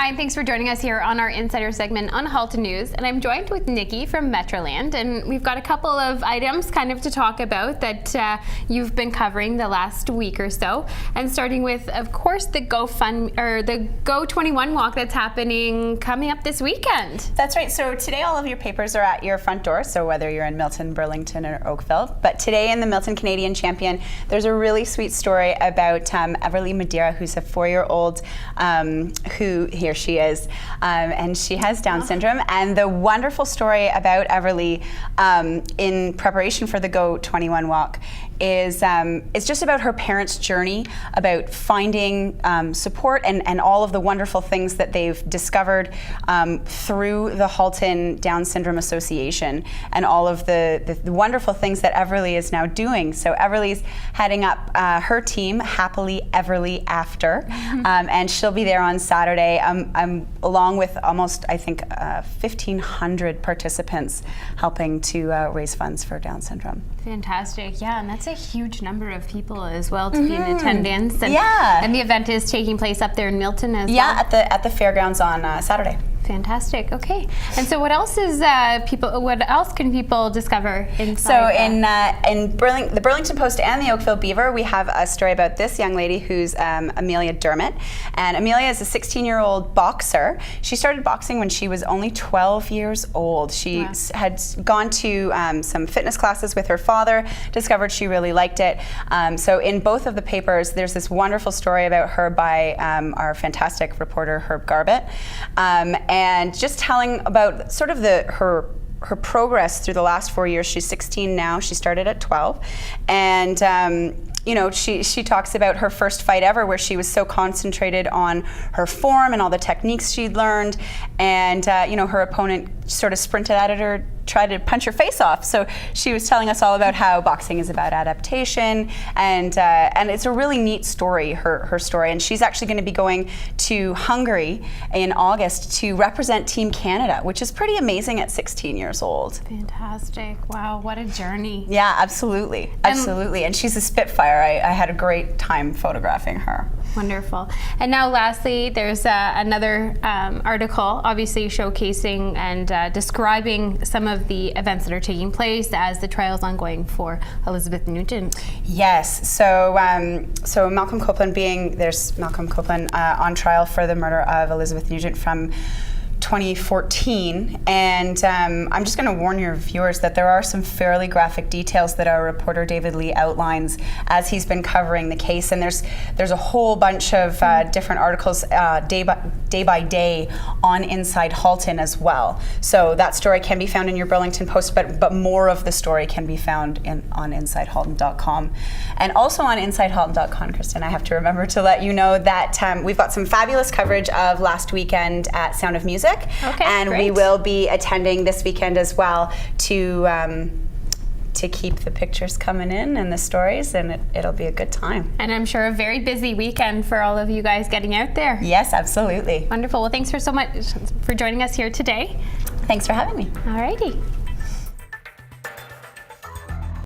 Hi, and thanks for joining us here on our Insider segment on Halton News. And I'm joined with Nikki from Metroland, and we've got a couple of items kind of to talk about that you've been covering the last week or so. And starting with, of course, the the Go 21 walk that's happening coming up this weekend. That's right. So today all of your papers are at your front door, so whether you're in Milton, Burlington, or Oakville. But today in the Milton Canadian Champion, there's a really sweet story about Everly Madeira, who's a 4-year-old who here she is, and she has Down syndrome. And the wonderful story about Everly in preparation for the Go 21 walk is it's just about her parents' journey, about finding support and all of the wonderful things that they've discovered through the Halton Down Syndrome Association, and all of the wonderful things that Everly is now doing. So Everly's heading up her team, Happily Everly After, and she'll be there on Saturday, along with almost, I think, 1,500 participants helping to raise funds for Down syndrome. Fantastic, yeah, and that's a huge number of people as well to be in attendance. And, and the event is taking place up there in Milton as well. Yeah, at the fairgrounds on Saturday. Fantastic. Okay. And so, what else is What else can people discover inside? So, in the Burlington Post and the Oakville Beaver, we have a story about this young lady who's Amelia Dermot, and Amelia is a 16-year-old boxer. She started boxing when she was only 12 years old. She had gone to some fitness classes with her father, discovered she really liked it. So, in both of the papers, there's this wonderful story about her by our fantastic reporter Herb Garbett. And just telling about sort of her progress through the last 4 years. She's 16 now. She started at 12, and you know, she talks about her first fight ever, where she was so concentrated on her form and all the techniques she'd learned, and you know, her opponent sort of sprinted at her, tried to punch her face off. So she was telling us all about how boxing is about adaptation, and it's a really neat story, her story. And she's actually going to be going to Hungary in August to represent Team Canada, which is pretty amazing at 16 years old. Fantastic! Wow, what a journey! Yeah, absolutely, absolutely. And she's a spitfire. I had a great time photographing her. Wonderful. And now, lastly, there's another article, obviously showcasing and describing some of the events that are taking place as the trial's ongoing for Elizabeth Nugent. Yes. So Malcolm Copeland there's Malcolm Copeland on trial for the murder of Elizabeth Nugent from 2014, and I'm just going to warn your viewers that there are some fairly graphic details that our reporter David Lee outlines as he's been covering the case, and there's a whole bunch of different articles day by day on Inside Halton as well. So that story can be found in your Burlington Post, but more of the story can be found on InsideHalton.com, and also on InsideHalton.com. Kristen, I have to remember to let you know that we've got some fabulous coverage of last weekend at Sound of Music. Okay, and great. We will be attending this weekend as well to keep the pictures coming in and the stories, and it'll be a good time. And I'm sure a very busy weekend for all of you guys getting out there. Yes, absolutely. Wonderful. Well, thanks so much for joining us here today. Thanks for having me. Alrighty.